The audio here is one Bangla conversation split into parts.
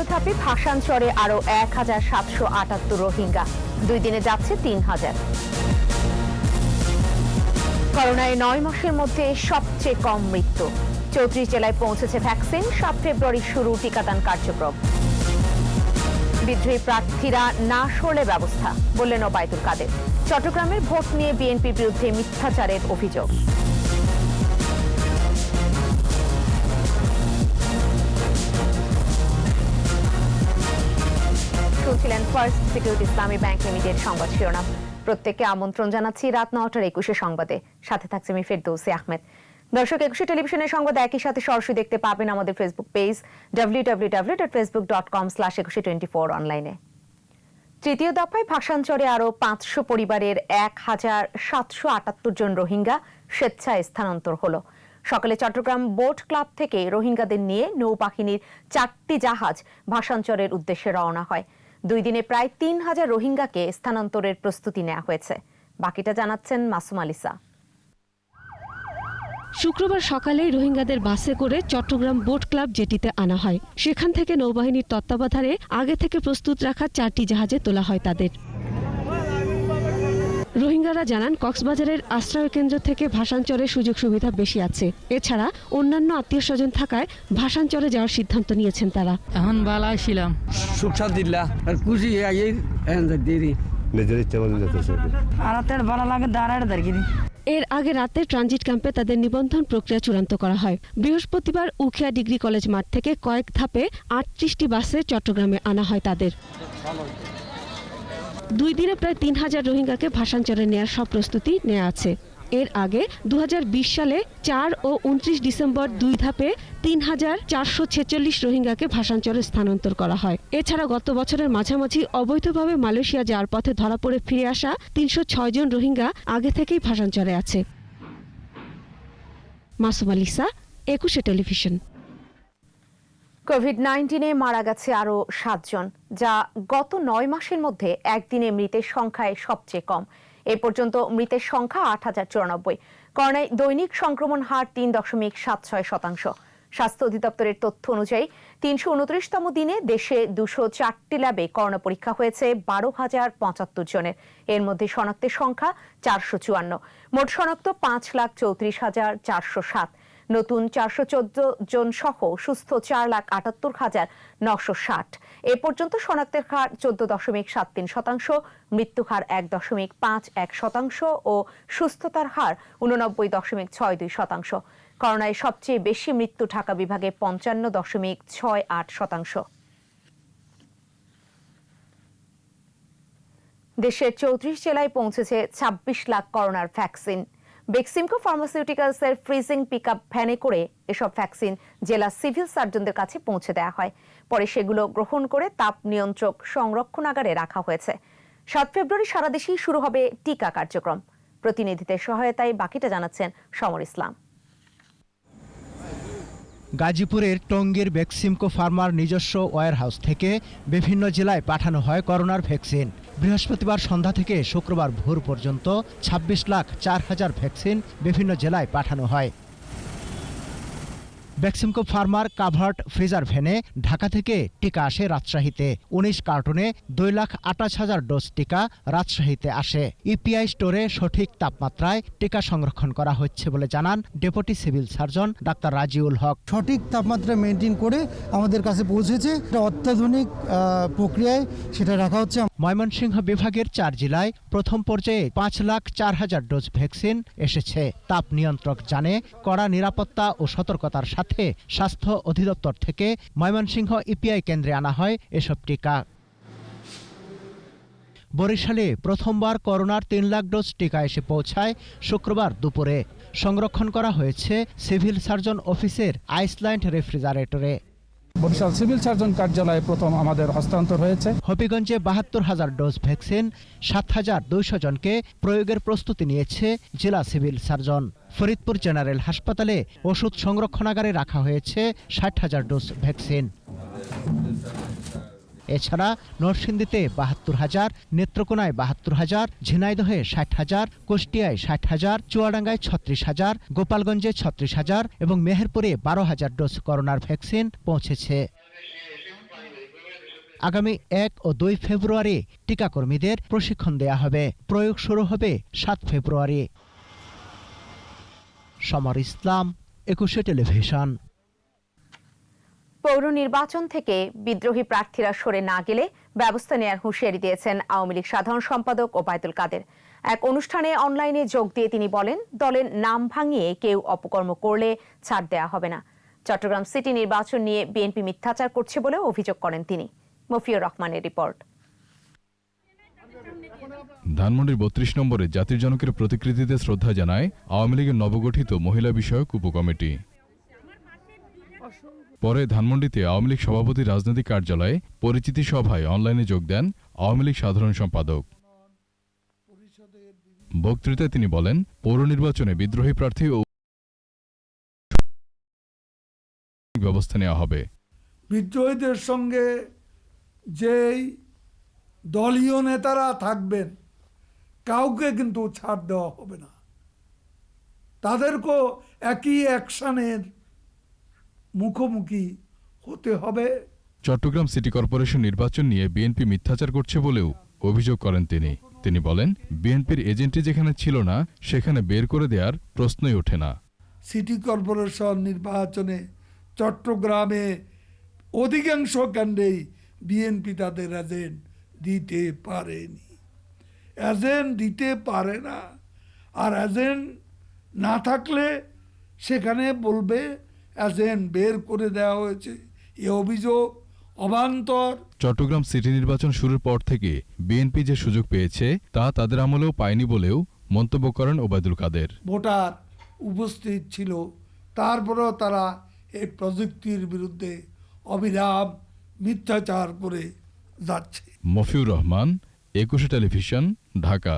দ্বিতীয় ধাপে ভাসানচরে আরো ১,৭৭৮ রোহিঙ্গা, 2 দিনে যাচ্ছে ৩,০০০। করোনায় 9 মাসের মধ্যে সবচেয়ে কম মৃত্যু। 34 জেলায় পৌঁছেছে ভ্যাকসিন। 7 ফেব্রুয়ারি শুরু টিকাদান কার্যক্রম। বিদ্রোহী প্রার্থীরা না সরলে ব্যবস্থা, বললেন ওবায়দুল কাদের। চট্টগ্রামের ভোট নিয়ে বিএনপির বিরুদ্ধে মিথ্যাচারের অভিযোগ। শুনছিলেন ফার্স্ট সিকিউরিটি ইসলামী ব্যাংক লিমিটেড সংবাদ শিরোনাম। প্রত্যেককে আমন্ত্রণ জানাচ্ছি রাত 9টার 21 সংবাদে। সাথে থাকছে আমি ফেরদৌসী আহমেদ। দর্শক, 21 টেলিভিশনের সংবাদ একই সাথে সরাসরি দেখতে পাবেন আমাদের ফেসবুক পেজ www.facebook.com/2124 অনলাইনে। তৃতীয় দফায় ভাসানচরে আরো 500 পরিবারের 1,778 জন রোহিঙ্গা স্বেচ্ছায় স্থানান্তর হলো। সকালে চট্টগ্রাম বোট ক্লাব থেকে রোহিঙ্গাদের নিয়ে নৌবাহিনীর 4টি জাহাজ ভাসানচরের উদ্দেশ্যে রওনা হয়। 2 দিনে প্রায় 3,000 রোহিঙ্গাকে স্থানান্তরের প্রস্তুতি নেওয়া হয়েছে। বাকিটা জানাচ্ছেন মাসুম আলিসা। শুক্রবার সকালেই রোহিঙ্গাদের বাসে করে চট্টগ্রাম বোট ক্লাব জেটিতে আনা হয়। সেখান থেকে নৌবাহিনীর তত্ত্বাবধানে আগে থেকে প্রস্তুত রাখা 4টি জাহাজে তোলা হয় তাদের। রোহিঙ্গারা জানান, কক্সবাজারের আশ্রয় কেন্দ্র থেকে ভাসানচরের সুযোগ সুবিধা বেশি আছে। এছাড়া অন্যান্য আত্মীয় স্বজন থাকায় ভাসানচরে যাওয়ার সিদ্ধান্ত নিয়েছেন তারা। এখন বালা ছিলাম সুখসাদ দিল্লা আর খুশি দেরি নিজের ইচ্ছা মতো যেতেছে। আর ভালো লাগে দাঁড়ায় দাঁড়িয়ে। এর আগে রাতে ট্রানজিট ক্যাম্পে তাদের নিবন্ধন প্রক্রিয়া চূড়ান্ত করা হয়। বৃহস্পতিবার উখিয়া ডিগ্রি কলেজ মাঠ থেকে কয়েক ধাপে 38টি বাসে চট্টগ্রামে আনা হয় তাদের। 2 দিনে প্রায় 3,000 রোহিঙ্গাকে ভাসানচরে নেওয়ার সব প্রস্তুতি নেওয়া আছে। এর আগে 2020 সালে 4 ও 29 ডিসেম্বর 2 ধাপে 3,446 রোহিঙ্গাকে ভাসানচরে স্থানান্তর করা হয়। এছাড়া গত বছরের মাঝামাঝি অবৈধভাবে মালয়েশিয়া যাওয়ার পথে ধরা পড়ে ফিরে আসা 306 জন রোহিঙ্গা আগে থেকেই ভাসানচরে আছে। মাসুম আলিসা, 21 টেলিভিশন। কোভিড-19 মারা গেছে আরো 7 জন, যা গত 9 মাসের মধ্যে একদিনে মৃতের সংখ্যায় সবচেয়ে কম। এ পর্যন্ত মৃতের সংখ্যা 8,094। করোনায় দৈনিক সংক্রমণ হার 3.76%। স্বাস্থ্য অধিদপ্তরের তথ্য অনুযায়ী 329তম দিনে দেশে 204টি ল্যাবে করোনা পরীক্ষা হয়েছে 12,075 জনের। এর মধ্যে শনাক্তের সংখ্যা 454। মোট শনাক্ত 5,34,407। নতুন 414 জন সহ সুস্থ 4,78,960। এ পর্যন্ত শনাক্তের হার 14.73%, মৃত্যু হার 1.51% ও সুস্থতার হার 89.62%। করোনায় সবচেয়ে বেশি মৃত্যু ঢাকা বিভাগে 55.68%। দেশের 34 জেলায় পৌঁছেছে 26 লাখ করোনার ভ্যাকসিন। বেক্সিমকো ফার্মাসিউটিক্যালসের ফ্রিজিং পিকআপ ভ্যানে করে এসব ভ্যাকসিন জেলা সিভিল সার্জনদের কাছে পৌঁছে দেওয়া হয়। পরে সেগুলো গ্রহণ করে তাপ নিয়ন্ত্রক সংরক্ষণাগারে রাখা হয়েছে। 7 ফেব্রুয়ারি সারা দেশেই শুরু হবে টিকা কার্যক্রম। প্রতিনিধিদের সহায়তায় বাকিটা জানাচ্ছেন সমর ইসলাম। গাজীপুরের টঙ্গীর বেক্সিমকো ফার্মার নিজস্ব ওয়্যারহাউস থেকে বিভিন্ন জেলায় পাঠানো হয় করোনার ভ্যাকসিন। বৃহস্পতিবার সন্ধ্যা থেকে শুক্রবার ভোর পর্যন্ত 26,04,000 ভ্যাকসিন বিভিন্ন জেলায় পাঠানো হয়। বেক্সিমকো ফার্মার কাভার্ড ফ্রিজার ভ্যানে ঢাকা থেকে টিকা আসে রাজশাহীতে। 19 কার্টুনে 2,28,000 ডোজ টিকা রাজশাহীতে আসে। ইপিআই স্টোরে সঠিক তাপমাত্রায় টিকা সংরক্ষণ করা হচ্ছে বলে জানান deputy civil surgeon doctor Raziul Haque. সঠিক তাপমাত্রা মেনটেন করে আমাদের কাছে পৌঁছেছে। অত্যাধুনিক প্রক্রিয়ায় সেটা রাখা হচ্ছে। ময়মনসিংহ বিভাগের 4 জেলায় প্রথম পর্যায়ে 5,04,000 ডোজ ভ্যাকসিন এসেছে। তাপ নিয়ন্ত্রক জানে, কড়া নিরাপত্তা ও সতর্কতার সাথে স্বাস্থ্য অধিদপ্তর থেকে ময়মনসিংহ ইপিআই কেন্দ্রে আনা হয় এসব টিকা। বরিশালে প্রথমবার করোনার 3 লাখ ডোজ টিকা এসে পৌঁছায় শুক্রবার দুপুরে। সংরক্ষণ করা হয়েছে সিভিল সার্জন অফিসের আইসল্যান্ড রেফ্রিজারেটরে। বরিশাল সিভিল সার্জন কার্যালয়ে প্রথম আমাদের হস্তান্তর হয়েছে। হবিগঞ্জে 72,000 ডোজ ভ্যাকসিন 7,200 জনকে প্রয়োগের প্রস্তুতি নিয়েছে জেলা সিভিল সার্জন। ফরিদপুর জেনারেল হাসপাতালে ওষুধ সংরক্ষণাগারে রাখা হয়েছে 60,000 ডোজ ভ্যাকসিন। এছাড়া নরসিংদীতে 72,000, নেত্রকোনায় 72,000, ঝিনাইদহে 60,000, কুষ্টিয়ায় 60,000, চুয়াডাঙ্গায় 36,000, গোপালগঞ্জে 36,000 এবং মেহেরপুরে 12,000 ডোজ করোনার ভ্যাকসিন পৌঁছেছে। আগামী 1 ও 2 ফেব্রুয়ারি টিকাকর্মীদের প্রশিক্ষণ দেয়া হবে। প্রয়োগ শুরু হবে 7 ফেব্রুয়ারি। সমর ইসলাম, 21 টেলিভিশন। পৌর নির্বাচন থেকে বিদ্রোহী প্রার্থীরা সরে না গেলে ব্যবস্থা নেওয়ার হুঁশিয়ারি দিয়েছেন আওয়ামী লীগ সাধারণ সম্পাদক ওবায়দুল কাদের। এক অনুষ্ঠানে অনলাইনে যোগ দিয়ে তিনি বলেন, দলের নাম ভাঙিয়ে কেউ অপকর্ম করলে ছাড় দেয়া হবে না। চট্টগ্রাম সিটি নির্বাচন নিয়ে বিএনপি মিথ্যাচার করছে বলে অভিযোগ করেন তিনি। মফিউর রহমানের রিপোর্ট। ধানমন্ডির 32 নম্বরে জাতির জনকের প্রতিকৃতিতে শ্রদ্ধা জানায় আওয়ামী লীগের নবগঠিত মহিলা বিষয়ক উপকমিটি। পরে ধানমন্ডিতে আওয়ামী লীগ সভাপতি রাজনৈতিক কার্যালয়ে পরিচিতি সভায় অনলাইনে যোগ দেন আওয়ামী লীগ সাধারণ সম্পাদক। বক্তৃতায় তিনি বলেন, পৌর নির্বাচনে বিদ্রোহী প্রার্থী ও ব্যবস্থা নেওয়া হবে। বিদ্রোহীদের সঙ্গে যেই দলীয় নেতারা থাকবেন কাউকে কিন্তু ছাড় দেওয়া হবে না, তাদেরকেও একই অ্যাকশনের মুখোমুখি হতে হবে। চট্টগ্রাম সিটি কর্পোরেশন নির্বাচন নিয়ে বিএনপি মিথ্যাচার করছে বলেও অভিযোগ করেন তিনি বলেন, বিএনপির এজেন্টই যেখানে ছিল না সেখানে বের করে দেওয়ার প্রশ্নই ওঠে না। সিটি কর্পোরেশন নির্বাচনে চট্টগ্রামে অধিকাংশ কেন্দ্রেই বিএনপি তাদের এজেন্ট দিতে পারেনি, এজেন্ট দিতে পারে না। আর এজেন্ট না থাকলে সেখানে বলবে এজেন্ট বের করে দেওয়া হয়েছে। এ অভিযোগ অবান্তর। চট্টগ্রাম সিটি নির্বাচন শুরুর পর থেকে বিএনপি যে সুযোগ পেয়েছে তা তাদের আমলেও পায়নি বলেও মন্তব্য করেন ওবায়দুল কাদের। ভোটার উপস্থিত ছিল, তারপরেও তারা এই প্রযুক্তির বিরুদ্ধে অবিরাম মিথ্যাচার করে যাচ্ছে। মফিউর রহমান, 21 টেলিভিশন, ঢাকা।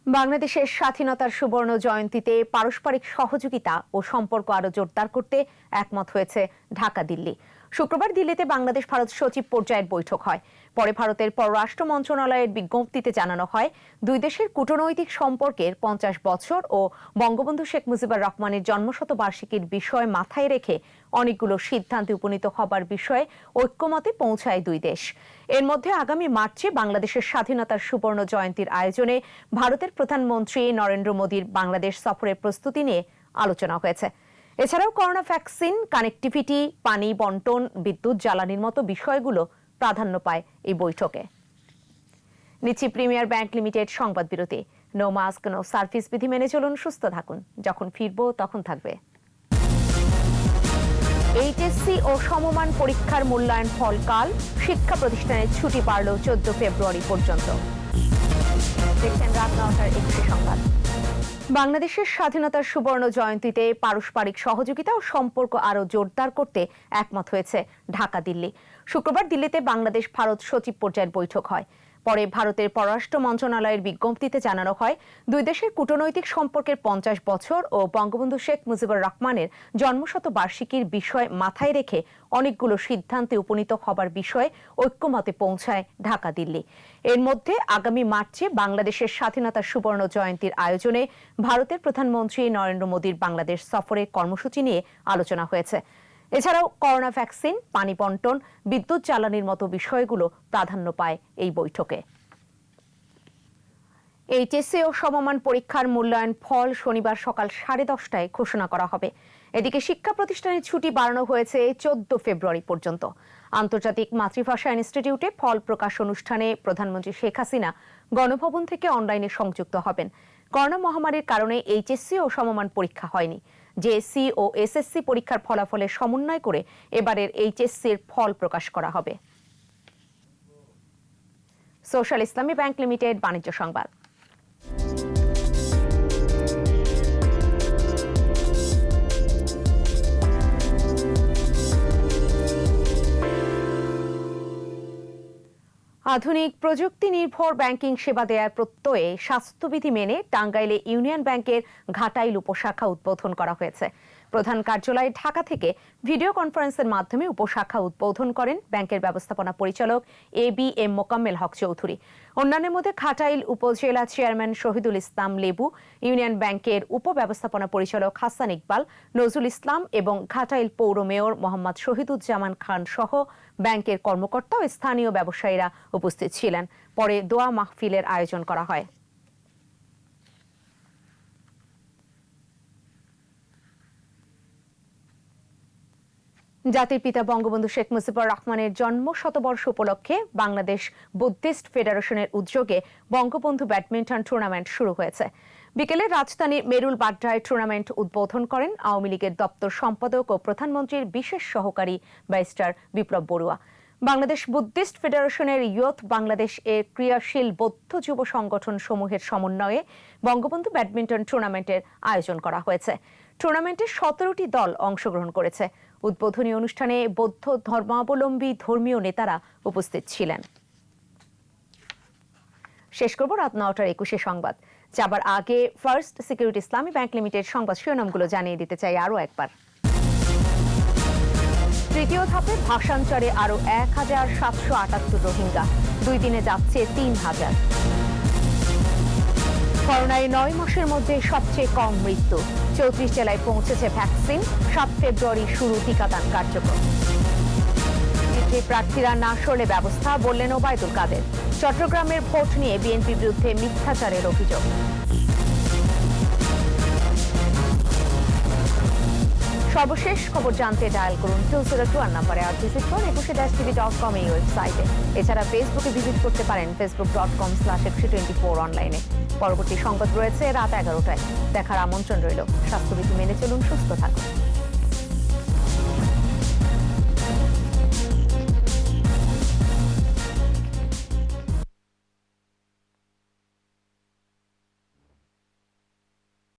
বাংলাদেশের স্বাধীনতার সুবর্ণ জয়ন্তীতে পারস্পরিক সহযোগিতা ও সম্পর্ক আরো জোরদার করতে একমত হয়েছে ঢাকা দিল্লি। শুক্রবার দিল্লিতে বাংলাদেশ ভারত সচিব পর্যায়ের বৈঠক হয়। পরে ভারতের পররাষ্ট্র মন্ত্রণালয়ের বিজ্ঞপ্তিতে জানানো হয়, দুই দেশের কূটনৈতিক সম্পর্কের 50 বছর ও বঙ্গবন্ধু শেখ মুজিবুর রহমানের জন্মশতবার্ষিকীর বিষয় মাথায় রেখে অনেকগুলো সিদ্ধান্তে উপনীত হবার বিষয়ে ঐক্যমতে পৌঁছায় দুই দেশ। এর মধ্যে আগামী মার্চে বাংলাদেশের স্বাধীনতার সুবর্ণ জয়ন্তীর আয়োজনে ভারতের প্রধানমন্ত্রী নরেন্দ্র মোদীর বাংলাদেশ সফরের প্রস্তুতি নিয়ে আলোচনা হয়েছে। এছাড়াও করোনা ভ্যাকসিন, কানেক্টিভিটি, পানি বন্টন, বিদ্যুৎ জ্বালানির মতো বিষয়গুলো প্রাধান্য পায় এই বৈঠকে। নিচ্ছি প্রিমিয়ার ব্যাংক লিমিটেড সংবাদ বিরতি। নো মাস্ক নো সার্ভিস বিধি মেনে চলুন, সুস্থ থাকুন। যখন ফিরবো তখন থাকবে। এইচএসসি ও সমমান পরীক্ষার মূল্যায়ন ফলকাল, শিক্ষা প্রতিষ্ঠানের ছুটি বাড়ল 14 ফেব্রুয়ারি পর্যন্ত। দেখছেন রাত 9টার 21 সংবাদ। বাংলাদেশের স্বাধীনতার সুবর্ণ জয়ন্তীতে পারস্পরিক সহযোগিতা ও সম্পর্ক আরো জোরদার করতে একমত হয়েছে ঢাকা দিল্লি। শুক্রবার দিল্লিতে বাংলাদেশ ভারত সচিব পর্যায়ের বৈঠক হয়। পরে ভারতের পররাষ্ট্র মন্ত্রণালয়ের বিজ্ঞপ্তিতে জানানো হয়, দুই দেশের কূটনৈতিক সম্পর্কের 50 বছর ও বঙ্গবন্ধু শেখ মুজিবুর রহমানের জন্মশতবার্ষিকীর বিষয় মাথায় রেখে অনেকগুলো সিদ্ধান্তে উপনীত হবার বিষয়ে ঐক্যমতে পৌঁছায় ঢাকা দিল্লি। এর মধ্যে আগামী মার্চে বাংলাদেশের স্বাধীনতার সুবর্ণ জয়ন্তীর আয়োজনে ভারতের প্রধানমন্ত্রী নরেন্দ্র মোদীর বাংলাদেশ সফরের কর্মসূচি নিয়ে আলোচনা হয়েছে। এছাড়াও করোনা ভ্যাকসিন, পানি বন্টন, বিদ্যুৎ জ্বালানির মতো বিষয়গুলো প্রাধান্য পায় এই বৈঠকে। এইচএসসি ও সমমান পরীক্ষার মূল্যায়ন ফল শনিবার সকাল 10:30টায় ঘোষণা করা হবে। এদিকে শিক্ষা প্রতিষ্ঠানের ছুটি বাড়ানো হয়েছে 14 ফেব্রুয়ারি পর্যন্ত। আন্তর্জাতিক মাতৃভাষা ইনস্টিটিউটে ফল প্রকাশ অনুষ্ঠানে প্রধানমন্ত্রী শেখ হাসিনা গণভবন থেকে অনলাইনে সংযুক্ত হবেন। করোনা মহামারীর কারণে এইচএসসি ও সমমান পরীক্ষা হয়নি। জেএসসি ও এসএসসি পরীক্ষার ফলাফলের সমন্বয় করে এবারের এইচএসসির ফল প্রকাশ করা হবে। সোশ্যাল ইসলামী ব্যাংক লিমিটেড বাণিজ্য সংবাদ। আধুনিক প্রযুক্তি নির্ভর ব্যাংকিং সেবা দেওয়ার প্রত্যয়ে স্বাস্থ্যবিধি মেনে টাঙ্গাইলে ইউনিয়ন ব্যাংকের ঘাটাইল উপশাখা উদ্বোধন করা হয়েছে। প্রধান কার্যালয় ঢাকা থেকে ভিডিও কনফারেন্সের মাধ্যমে উপশাখা উদ্বোধন করেন ব্যাংকের ব্যবস্থাপনা পরিচালক A B M Mokammel Haque Chowdhury. অন্যান্যের মধ্যে ঘাটাইল উপজেলা চেয়ারম্যান শহীদুল ইসলাম লেবু, ইউনিয়ন ব্যাংকের উপব্যবস্থাপনা পরিচালক হাসান ইকবাল, নজরুল ইসলাম এবং ঘাটাইল পৌর মেয়র মোহাম্মদ শহীদুজ্জামান খান সহ ব্যাংকের কর্মকর্তা ও স্থানীয় ব্যবসায়ীরা উপস্থিত ছিলেন। পরে দোয়া মাহফিলের আয়োজন করা হয়। জাতির পিতা বঙ্গবন্ধু শেখ মুজিবুর রহমানের জন্ম শতবর্ষ উপলক্ষে বাংলাদেশ বুদ্ধিস্ট ফেডারেশনের উদ্যোগে বঙ্গবন্ধু ব্যাডমিন্টন টুর্নামেন্ট শুরু হয়েছে। বিকেলে রাজধানীর মেরুল বাড্ডায় টুর্নামেন্ট উদ্বোধন করেন আওয়ামী লীগের দপ্তর সম্পাদক ও প্রধানমন্ত্রীর বিশেষ সহকারী ব্যারিস্টার বিপ্লব বড়ুয়া। বাংলাদেশ বুদ্ধিস্ট ফেডারেশনের ইয়ুথ বাংলাদেশ এর ক্রিয়াশীল বৌদ্ধ যুব সংগঠন সমূহের সমন্বয়ে বঙ্গবন্ধু ব্যাডমিন্টন টুর্নামেন্টের আয়োজন করা হয়েছে। টুর্নামেন্টে 17টি দল অংশগ্রহণ করেছে। উদ্বোধনী অনুষ্ঠানে বৌদ্ধ ধর্মাবলম্বী ধর্মীয় নেতারা উপস্থিত ছিলেন। শেষ করব রাত 9টার 21 সংবাদ। যাবার আগে ফার্স্ট সিকিউরিটি ইসলামী ব্যাংক লিমিটেড সংবাদ শিরোনামগুলো জানিয়ে দিতে চাই আরও একবার। তৃতীয় ধাপে ভাষান্তরে আরও 1778 রোহিঙ্গা, 2 দিনে যাচ্ছে 3000। করোনায় 9 মাসের মধ্যে সবচেয়ে কম মৃত্যু, 34 জেলায় পৌঁছেছে ভ্যাকসিন। 7 ফেব্রুয়ারি শুরু টিকাদান কার্যক্রম। প্রার্থীরা না সরলে ব্যবস্থা, বললেন ওবায়দুল কাদের। চট্টগ্রামের ভোট নিয়ে বিএনপির বিরুদ্ধে মিথ্যাচারের অভিযোগ। সর্বশেষ খবর জানতে ডায়াল করুন 202 নাম্বারে আর ভিজিট করুন 21-tv.com এই ওয়েবসাইটে। এছাড়া ফেসবুকে ভিজিট করতে পারেন facebook.com/2124 অনলাইনে। পরবর্তী সংবাদ রয়েছে রাত 11টায়। দেখার আমন্ত্রণ রইল। স্বাস্থ্যবিধি মেনে চলুন, সুস্থ থাকুন।